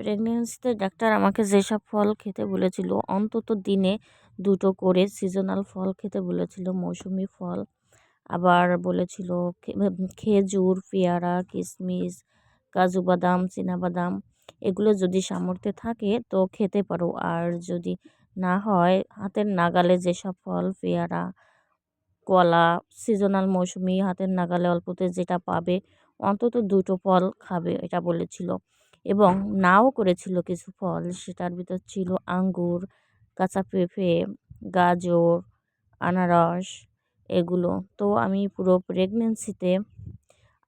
প্রেগনেন্সিতে doctor আমাকে যেসব ফল খেতে বলেছিল অন্তত দিনে 2টো করে সিজনাল ফল খেতে বলেছিল, মৌসুমি ফল। আবার বলেছিল খেজুর, পেয়ারা, কিশমিশ, কাজু বাদাম, চিনাবাদাম এগুলো যদি সামর্থ্যে থাকে তো খেতে পারো। আর যদি না হয় হাতের নাগালে যেসব ফল, পেয়ারা, কলা, সিজনাল মৌসুমি হাতের নাগালে অল্পতে যেটা পাবে অন্তত 2টো ফল খাবে, এটা বলেছিল। এবং নাও করেছিল কিছু ফল, সেটার ভিতর ছিল আঙ্গুর, কাঁচা পেঁপে, গাজর, আনারস এগুলো। তো আমি পুরো প্রেগনেন্সিতে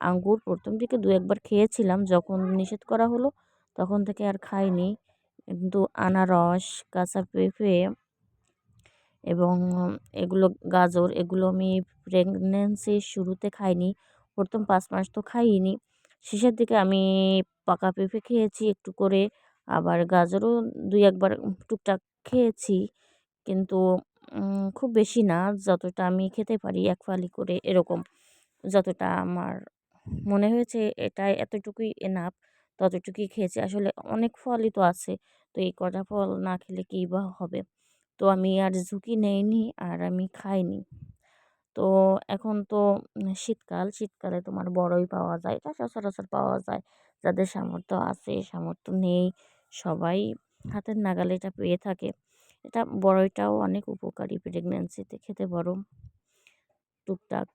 আঙ্গুর প্রথম দিকে 2-1বার খেয়েছিলাম, যখন নিষেধ করা হলো তখন থেকে আর খাইনি। কিন্তু আনারস, কাঁচা পেঁপে এবং এগুলো গাজর এগুলো আমি প্রেগনেন্সির শুরুতে খাইনি, প্রথম 5 মাস তো খাইনি। শেষের দিকে আমি পাকা পেঁপে খেয়েছি একটু করে, আবার গাজরও 2-1বার টুকটাক খেয়েছি। কিন্তু খুব বেশি না, যতটা আমি খেতে পারি 1 ফালি করে এরকম। যতটা আমার মনে হয়েছে এটা এতটুকুই এনাফ, ততটুকুই খেয়েছি। আসলে অনেক ফলই তো আছে, তো এই কটা ফল না খেলে কী বা হবে। তো আমি আর ঝুঁকি নেইনি আর আমি খাইনি। তো এখন তো শীতকাল, শীতকালে তোমার বড়ই পাওয়া যায়, এটা সচরাচর পাওয়া যায়। যাদের সামর্থ্য আছে, সামর্থ্য নেই, সবাই হাতের নাগালে এটা পেয়ে থাকে। এটা বড়ইটাও অনেক উপকারী, প্রেগনেন্সিতে খেতে পারো টুকটাক।